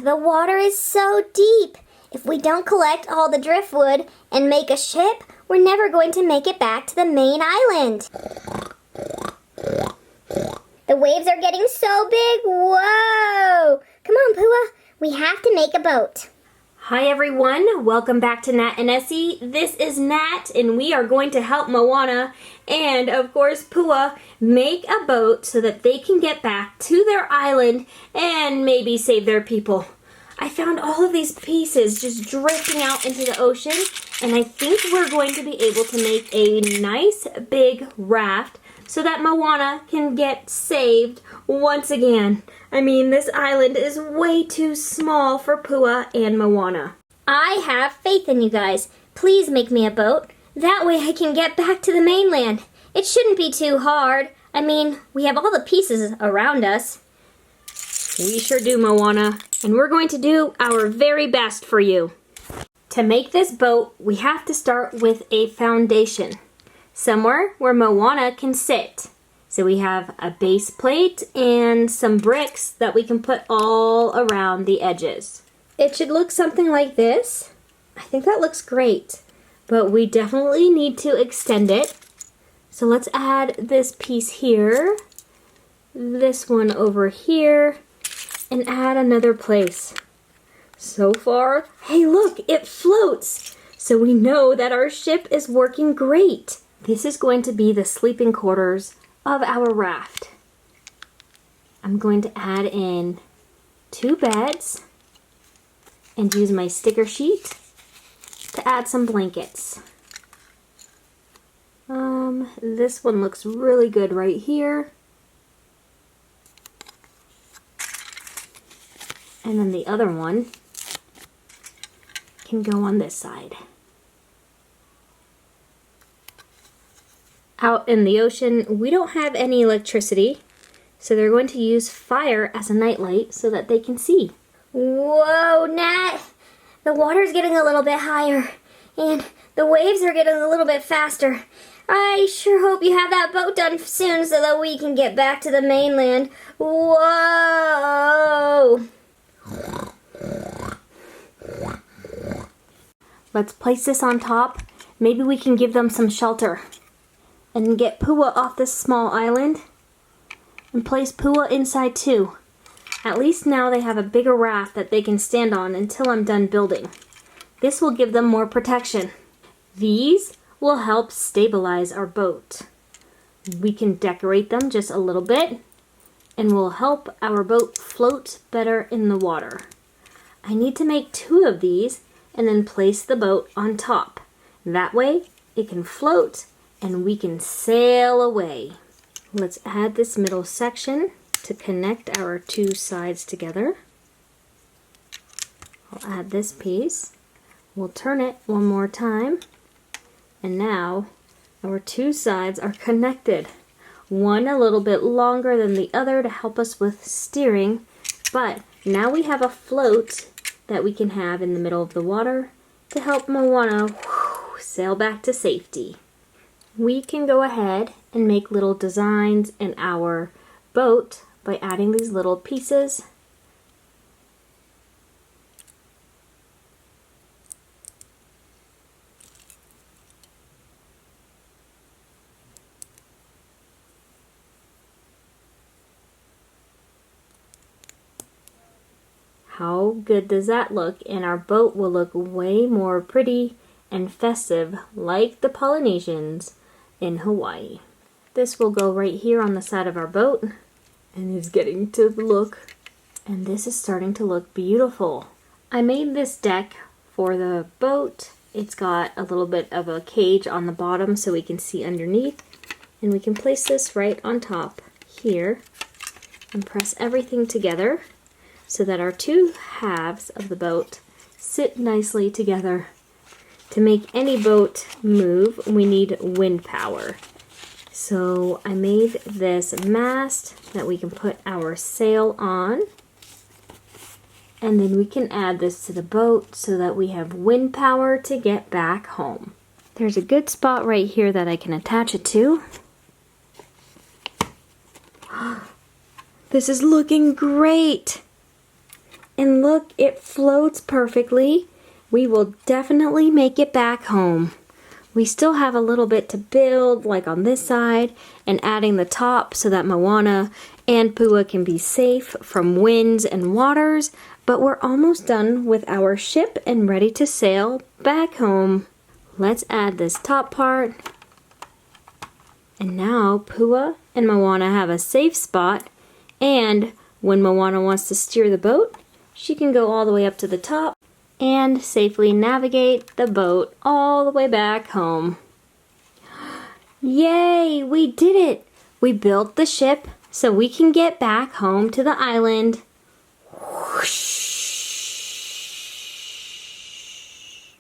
the water is so deep. If we don't collect all the driftwood and make a ship, we're never going to make it back to the main island. The waves are getting so big. Whoa! Come on, Pua. We have to make a boat. Hi everyone, welcome back to Nat and Essie. This is Nat and we are going to help Moana and of course Pua make a boat so that they can get back to their island and maybe save their people. I found all of these pieces just drifting out into the ocean and I think we're going to be able to make a nice big raft so that Moana can get saved once again. I mean, this island is way too small for Pua and Moana. I have faith in you guys. Please make me a boat. That way I can get back to the mainland. It shouldn't be too hard. I mean, we have all the pieces around us. We sure do, Moana. And we're going to do our very best for you. To make this boat, we have to start with a foundation. Somewhere where Moana can sit. So we have a base plate and some bricks that we can put all around the edges. It should look something like this. I think that looks great, but we definitely need to extend it. So let's add this piece here, this one over here, and add another place. So far, hey look, it floats. So we know that our ship is working great. This is going to be the sleeping quarters of our raft. I'm going to add in 2 beds and use my sticker sheet to add some blankets. This one looks really good right here. And then the other one can go on this side. Out in the ocean, we don't have any electricity, so they're going to use fire as a nightlight so that they can see. Whoa, Nat! The water's getting a little bit higher, and the waves are getting a little bit faster. I sure hope you have that boat done soon so that we can get back to the mainland. Whoa! Let's place this on top. Maybe we can give them some shelter. And get Pua off this small island and place Pua inside too. At least now they have a bigger raft that they can stand on until I'm done building. This will give them more protection. These will help stabilize our boat. We can decorate them just a little bit and will help our boat float better in the water. I need to make 2 of these and then place the boat on top. That way it can float and we can sail away. Let's add this middle section to connect our 2 sides together. I'll add this piece. We'll turn it one more time. And now our 2 sides are connected. One a little bit longer than the other to help us with steering. But now we have a float that we can have in the middle of the water to help Moana sail back to safety. We can go ahead and make little designs in our boat by adding these little pieces. How good does that look? And our boat will look way more pretty and festive like the Polynesians in Hawaii. This will go right here on the side of our boat and is getting to look, and this is starting to look beautiful. I made this deck for the boat. It's got a little bit of a cage on the bottom so we can see underneath, and we can place this right on top here and press everything together so that our 2 halves of the boat sit nicely together. To make any boat move, we need wind power. So I made this mast that we can put our sail on. And then we can add this to the boat so that we have wind power to get back home. There's a good spot right here that I can attach it to. This is looking great. And look, it floats perfectly. We will definitely make it back home. We still have a little bit to build, like on this side, and adding the top so that Moana and Pua can be safe from winds and waters, but we're almost done with our ship and ready to sail back home. Let's add this top part. And now Pua and Moana have a safe spot, and when Moana wants to steer the boat, she can go all the way up to the top and safely navigate the boat all the way back home. Yay! We did it! We built the ship so we can get back home to the island. Whoosh!